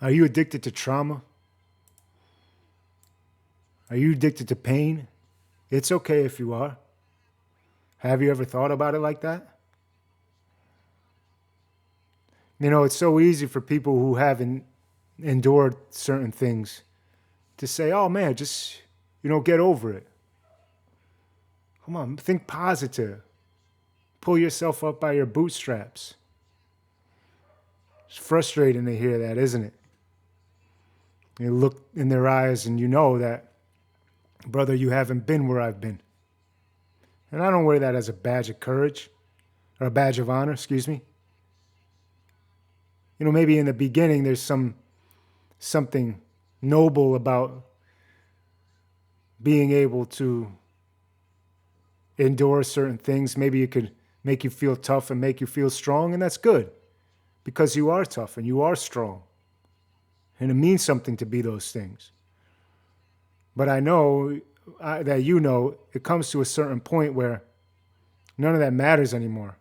Are you addicted to trauma? Are you addicted to pain? It's okay if you are. Have you ever thought about it like that? You know, it's so easy for people who haven't endured certain things to say, oh man, just, get over it. Come on, think positive. Pull yourself up by your bootstraps. It's frustrating to hear that, isn't it? You look in their eyes and you know that, brother, you haven't been where I've been. And I don't wear that as a badge of courage or a badge of honor, excuse me. Maybe in the beginning there's something noble about being able to endure certain things. Maybe it could make you feel tough and make you feel strong, and that's good because you are tough and you are strong. And it means something to be those things. But I know that it comes to a certain point where none of that matters anymore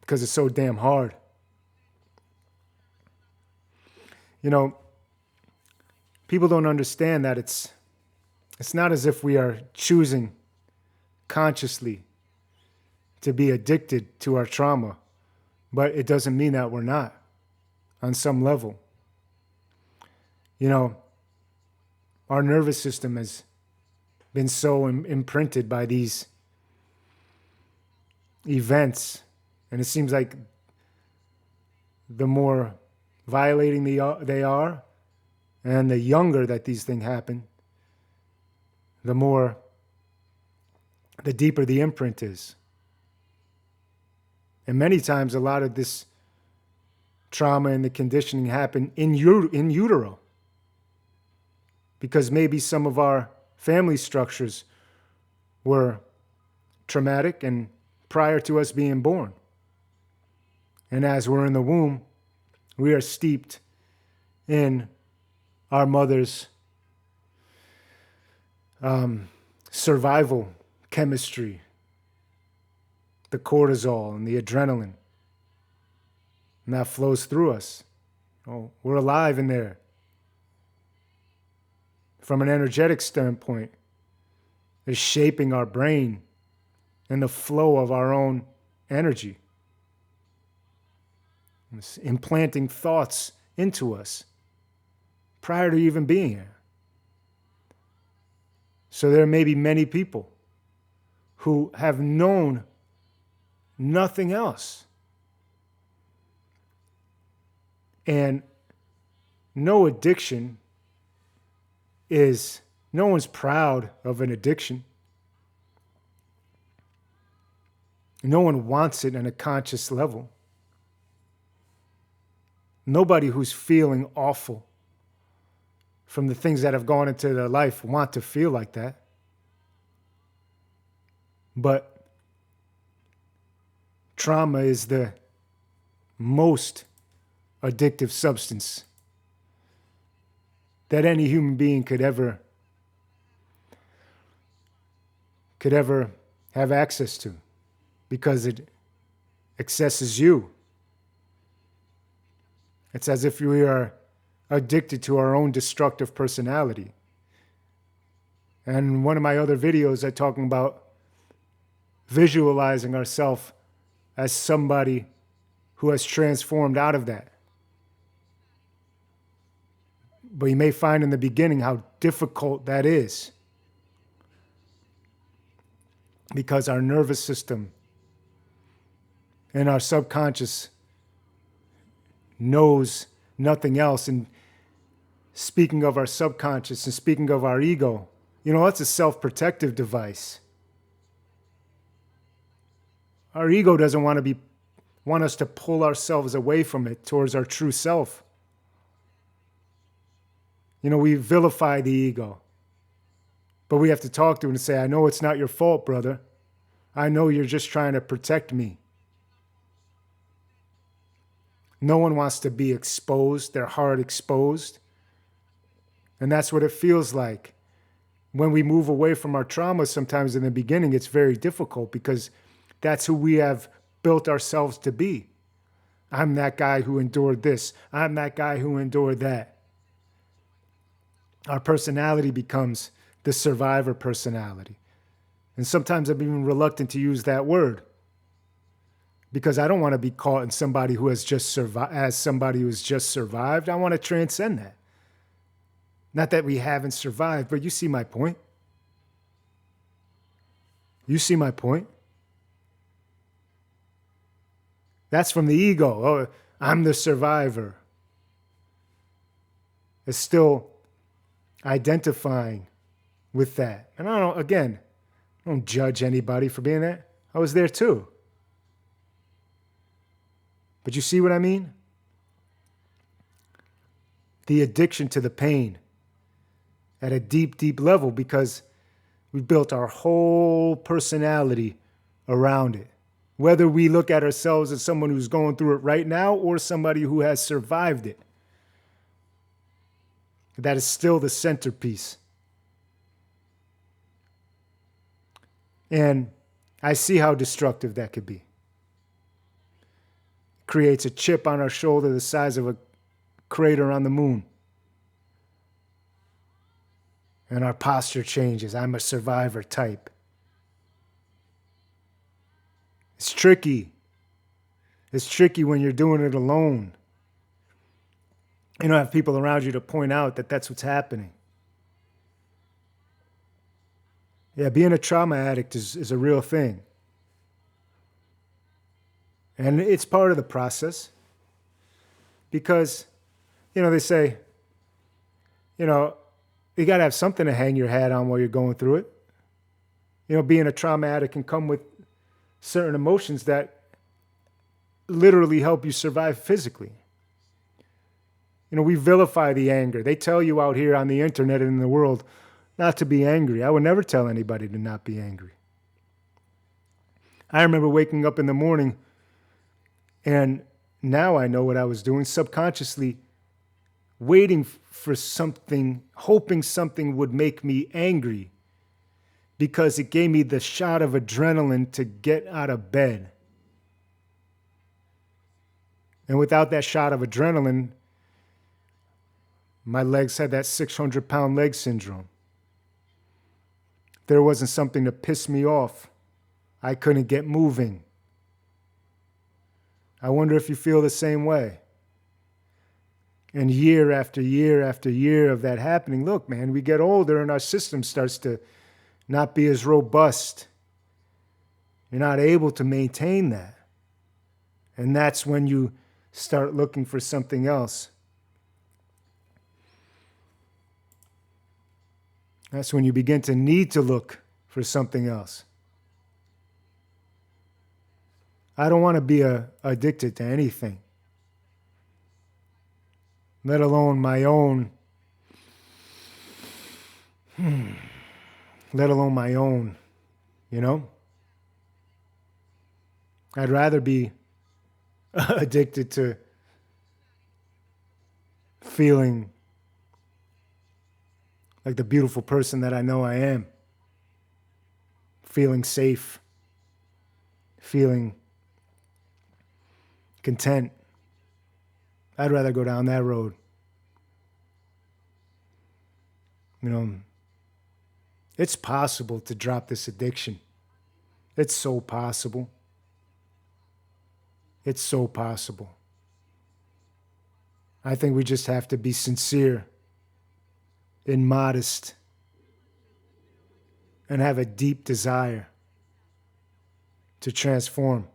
because it's so damn hard. People don't understand that it's not as if we are choosing consciously to be addicted to our trauma, but it doesn't mean that we're not on some level. Our nervous system has been so imprinted by these events, and it seems like the more violating they are, and the younger that these things happen, the deeper the imprint is. And many times a lot of this trauma and the conditioning happen in utero. Because maybe some of our family structures were traumatic and prior to us being born. And as we're in the womb, we are steeped in our mother's survival chemistry, the cortisol and the adrenaline. And that flows through us. We're alive in there. From an energetic standpoint, is shaping our brain and the flow of our own energy. It's implanting thoughts into us prior to even being here. So there may be many people who have known nothing else. And no addiction no one's proud of an addiction. No one wants it on a conscious level. Nobody who's feeling awful from the things that have gone into their life want to feel like that. But trauma is the most addictive substance that any human being could ever have access to, because it accesses you. It's as if we are addicted to our own destructive personality. And in one of my other videos, I talking about visualizing ourselves as somebody who has transformed out of that. But you may find in the beginning how difficult that is, because our nervous system and our subconscious knows nothing else. And speaking of our subconscious and speaking of our ego, that's a self-protective device. Our ego doesn't want us to pull ourselves away from it towards our true self. We vilify the ego. But we have to talk to it and say, I know it's not your fault, brother. I know you're just trying to protect me. No one wants to be exposed, their heart exposed. And that's what it feels like. When we move away from our trauma, sometimes in the beginning, it's very difficult because that's who we have built ourselves to be. I'm that guy who endured this. I'm that guy who endured that. Our personality becomes the survivor personality. And sometimes I'm even reluctant to use that word because I don't want to be caught in somebody who has just survived as somebody who has just survived. I want to transcend that. Not that we haven't survived, but you see my point. You see my point. That's from the ego. Oh, I'm the survivor. It's still identifying with that. And I don't judge anybody for being that. I was there too. But you see what I mean? The addiction to the pain at a deep, deep level because we built our whole personality around it. Whether we look at ourselves as someone who's going through it right now or somebody who has survived it. That is still the centerpiece. And I see how destructive that could be. It creates a chip on our shoulder the size of a crater on the moon. And our posture changes. I'm a survivor type. It's tricky. It's tricky when you're doing it alone. You don't have people around you to point out that that's what's happening. Yeah, being a trauma addict is a real thing. And it's part of the process. Because, they say, you got to have something to hang your hat on while you're going through it. Being a trauma addict can come with certain emotions that literally help you survive physically. We vilify the anger. They tell you out here on the internet and in the world not to be angry. I would never tell anybody to not be angry. I remember waking up in the morning and now I know what I was doing, subconsciously waiting for something, hoping something would make me angry because it gave me the shot of adrenaline to get out of bed. And without that shot of adrenaline, my legs had that 600-pound leg syndrome. There wasn't something to piss me off. I couldn't get moving. I wonder if you feel the same way. And year after year after year of that happening, look, man, we get older and our system starts to not be as robust. You're not able to maintain that. And that's when you start looking for something else. That's when you begin to need to look for something else. I don't want to be addicted to anything, let alone my own. Let alone my own, I'd rather be addicted to feeling like the beautiful person that I know I am. Feeling safe. Feeling content. I'd rather go down that road. It's possible to drop this addiction. It's so possible. It's so possible. I think we just have to be sincere and modest and have a deep desire to transform.